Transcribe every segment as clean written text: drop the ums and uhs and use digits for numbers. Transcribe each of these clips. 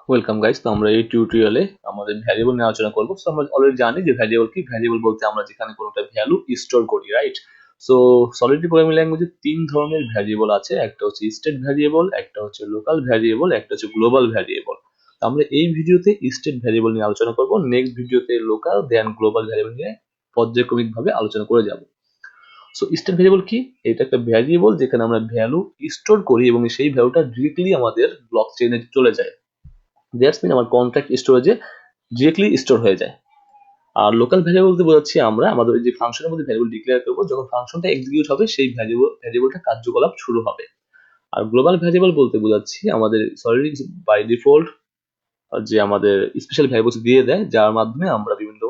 Welcome guys. তো আমরা এই টিউটোরিয়ালে আমাদের ভ্যারিয়েবল নিয়ে আলোচনা করব। সো আমরা অলরেডি জানি যে ভ্যারিয়েবল কি। ভ্যারিয়েবল বলতে আমরা যেখানে কোনোটা ভ্যালু স্টোর করি, রাইট? সো সলিডিটি প্রোগ্রামিং ল্যাঙ্গুয়েজে তিন ধরনের ভ্যারিয়েবল আছে। একটা হচ্ছে স্টেট ভ্যারিয়েবল, একটা হচ্ছে লোকাল ভ্যারিয়েবল, একটা হচ্ছে গ্লোবাল ভ্যারিয়েবল। আমরা এই ভিডিওতে স্টেট ভ্যারিয়েবল নিয়ে আলোচনা করব, নেক্সট ভিডিওতে লোকাল দেন গ্লোবাল ভ্যারিয়েবল নিয়ে পর্যায়ক্রমিকভাবে আলোচনা করে যাব। সো স্টেট ভ্যারিয়েবল কি? এটা একটা ভ্যারিয়েবল যেখানে আমরা ভ্যালু স্টোর করি এবং সেই ভ্যালুটা ডিরেক্টলি আমাদের ব্লক চেইনে চলে যায়। দ্যাটস মিন আমার কন্ট্রাক্ট স্টোরেজে ডিরেক্টলি স্টোর হয়ে যায়। আর লোকাল ভ্যারিয়েবল বলতে বোঝাচ্ছি আমরা আমাদের যে ফাংশনের মধ্যে ভ্যারিয়েবল ডিক্লেয়ার করবো, যখন ফাংশনটা এক্সিকিউট হবে সেই ভ্যারিয়েবলটা কার্যকলাপ শুরু হবে। আর গ্লোবাল ভ্যারিয়েবল বলতে বোঝাচ্ছি আমাদের সলিডিটি বাই ডিফল্ট যে আমাদের স্পেশাল ভ্যারিয়েবলস দিয়ে দেয়, যার মাধ্যমে আমরা বিভিন্ন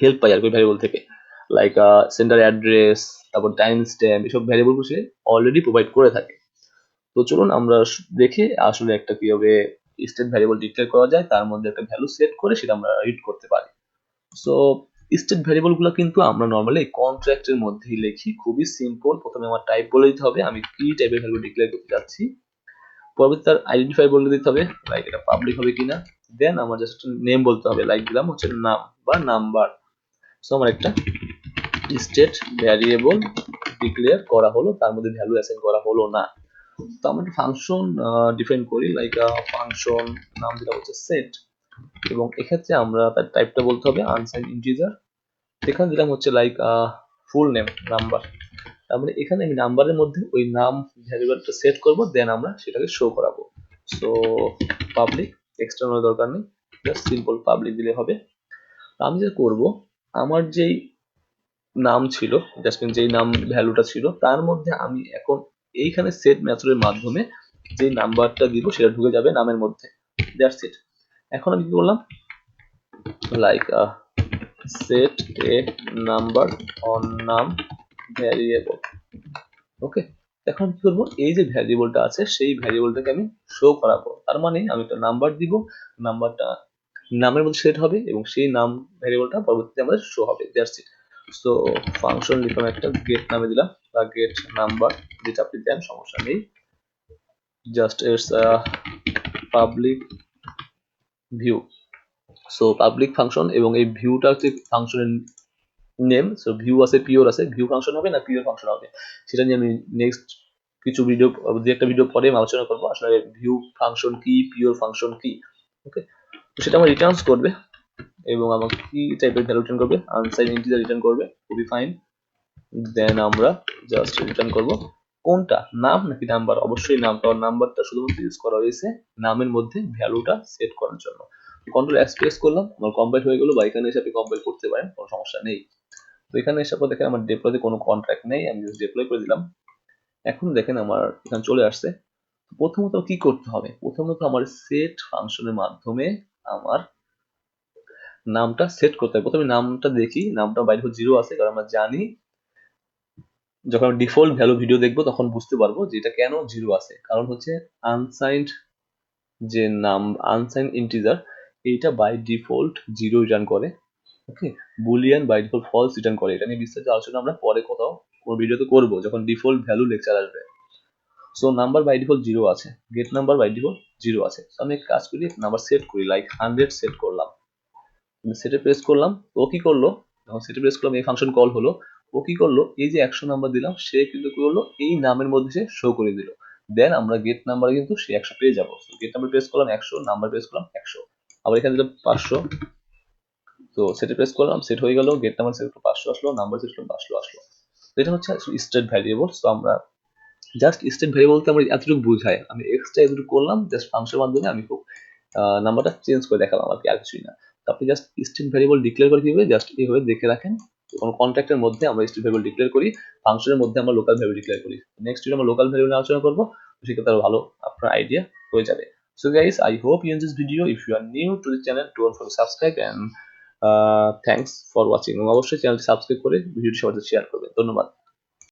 হেল্প পাই আর কি ভ্যারিয়েবল থেকে, লাইক সেন্টার অ্যাড্রেস, তারপর টাইম স্ট্যাম্প, এসব ভ্যারিয়েবল সে অলরেডি প্রোভাইড করে থাকে। তো চলুন আমরা দেখি আসলে একটা কিভাবে স্টেট ভ্যারিয়েবল ডিক্লেয়ার করা যায়, তার মধ্যে একটা ভ্যালু সেট করে সেটা আমরা রিড করতে পারি। সো স্টেট ভ্যারিয়েবল গুলো কিন্তু আমরা নর্মালি কন্ট্রাক্টের মধ্যেই লিখি, খুবই সিম্পল। প্রথমে আমার টাইপ বলে দিতে হবে আমি কি টাইপের ভ্যালু ডিক্লেয়ার করতে যাচ্ছি, পরবর্তী তার আইডেন্টিফাই বলে দিতে হবে, লাইক এটা পাবলিক হবে কিনা। দেন আমার জাস্ট নেম বলতে হবে, লাইক দিলাম হচ্ছে নাম বা নাম্বার। সো আমার একটা স্টেট ভ্যারিয়েবল ডিক্লেয়ার করা হলো, তার মধ্যে ভ্যালু অ্যাসাইন করা হলো না। তো আমরা একটা ফাংশন ডিফাইন করি, লাইক ফাংশন নাম যেটা হচ্ছে সেট, এবং এক্ষেত্রে আমরা তার টাইপটা বলতে হবে আনসাইন ইন্টিজার। এখানে দিলাম হচ্ছে লাইক ফুল নেম নাম্বার। তার মানে এখানে আমি নাম্বারের মধ্যে ওই নাম ভ্যারিয়েবলটা সেট করব, দেন আমরা সেটাকে শো করাবো। সো পাবলিক, এক্সটার্নাল দরকার নেই, জাস্ট সিম্পল পাবলিক দিলে হবে। আমি যেটা করব, আমার যেই নাম ছিল, জাস্ট যেই নাম ভ্যালুটা ছিল, তার মধ্যে আমি এখন এইখানে সেট মেথডের মাধ্যমে যে নাম্বারটা দিব সেটা ঢুকে যাবে নামের মধ্যে। That's it. এখন আমি কি করলাম, like set A number on নাম ভ্যারিয়েবল। ওকে, এখন কি করবো, এই যে ভ্যারিয়েবলটা আছে সেই ভ্যারিয়েবলটাকে আমি শো করাবো। তার মানে আমি একটা নাম্বার দিব, নাম্বারটা নামের মধ্যে সেট হবে এবং সেই নাম ভ্যারিয়েবলটা পরবর্তীতে আমাদের শো হবে। That's it. সো ফাংশন লিখলাম, একটা গেট নামে দিলাম বা গেট নাম্বার, যেটা আপনি দেন সমস্যা নেই। Just it's public view. So public function, এবং এই ভিউটা হচ্ছে ফাংশনের নেম। সো ভিউ আছে, পিওর আছে, ভিউ ফাংশন হবে না পিওর ফাংশন হবে সেটা নিয়ে আমি নেক্সট কিছু ভিডিও, যে একটা ভিডিও পরে আমি আলোচনা করবো আসলে ভিউ ফাংশন কি, পিওর ফাংশন কি। ওকে, তো সেটা আমার রিটার্নস করবে এবং আমাকে কি টাইপের ভ্যালু রিটার্ন করবে, আনসাইন ইন্টিজার রিটার্ন করবে, খুবই ফাইন। দেন আমরা জাস্ট রিটার্ন করব কোনটা, নাম নাকি নাম্বার। অবশ্যই নাম, কারণ নাম্বারটা শুধুমাত্র ইউজ করা হয়েছে নামের মধ্যে ভ্যালুটা সেট করার জন্য। কন্ট্রোল এস প্রেস করলাম, আমার কম্পাইল হয়ে গেল, বা এখানে এসে আপনি কম্পাইল করতে পারেন, কোনো সমস্যা নেই। তো এখানে এসে পর দেখেন আমার ডিপ্লয়তে কোনো কন্ট্রাক্ট নেই, আমি জাস্ট ডিপ্লয় করে দিলাম। এখন দেখেন আমার এখানে চলে আসছে। প্রথমত কি করতে হবে, প্রথমত আমার সেট ফাংশনের মাধ্যমে আমার নামটা সেট করতে হবে। প্রথমে নামটা দেখি, নামটা বাই ডিফল্ট 0 আছে, কারণ আমরা জানি যখন ডিফল্ট ভ্যালু ভিডিও দেখবো তখন বুঝতে পারবো যে এটা কেন 0 আছে। কারণ হচ্ছে আনসাইন্ড যে নাম, আনসাইন্ড ইন্টিজার, এইটা বাই ডিফল্ট 0 রিটার্ন করে। Okay, boolean by default false return করে। এটা নিয়ে বিস্তারিত আলোচনা আমরা পরে কোথাও কোনো ভিডিওতে করবো যখন ডিফল্ট ভ্যালু লেকচার আসবে। সো নাম্বার বাই ডিফল্ট 0 আছে, গেট নাম্বার বাই ডিফল্ট 0 আছে। আমি এক কাজ করি, নাম্বার সেট করি, লাইক 100 সেট করলাম। সেটে প্রেস করলাম, ও কি করলো, যখন সেটে প্রেস করলাম এই ফাংশন কল হলো। ও কি করলো, এই যে 100 নাম্বার দিলাম সে কিন্তু কি করলো, এই নামের মধ্যে সে শো করে দিল। দেন আমরা গেট নাম্বারে কিন্তু সে 100 পেয়ে যাবো। গেট নাম্বার প্রেস করলাম 100, নাম্বার প্রেস করলাম 100, আবার এখানে দিলাম 500। তো সেটে প্রেস করলাম, সেট হয়ে গেল, গেট নাম্বার সেট 500 আসলো, নাম্বার সেট 500 আসলো। এটা হচ্ছে স্টেট ভ্যারিয়েবল। সো আমরা জাস্ট স্টেট ভ্যারিয়েবলকে আমরা এতটুকু বুঝাই, আমি এক্সট্রা এতটুকু করলাম জাস্ট ফাংশনের মাধ্যমে আমি খুব নাম্বারটা চেঞ্জ করে দেখালাম আর কি, আর কিছুই না। তো আপনি জাস্ট স্টেট ভ্যারিয়েবল ডিক্লেয়ার করে কিভাবে জাস্ট এইভাবে দেখে রাখেন। কোনো কন্ট্রাক্টের মধ্যে আমরা স্টেট ভ্যারিয়েবল ডিক্লেয়ার করি, ফাংশনের মধ্যে আমরা লোকাল ভ্যারিয়েবল ডিক্লেয়ার করি। নেক্সট ভিডিও আমরা লোকাল ভ্যারিয়েবল আলোচনা করবো, সেক্ষেত্রে আরো ভালো আপনার আইডিয়া হয়ে যাবে। So guys, I hope you enjoy this video. If you are new to the channel, don't forget to subscribe, and thanks for watching. অবশ্যই চ্যানেলটি সাবস্ক্রাইব করে ভিডিওটি সবার সাথে শেয়ার করবেন। ধন্যবাদ।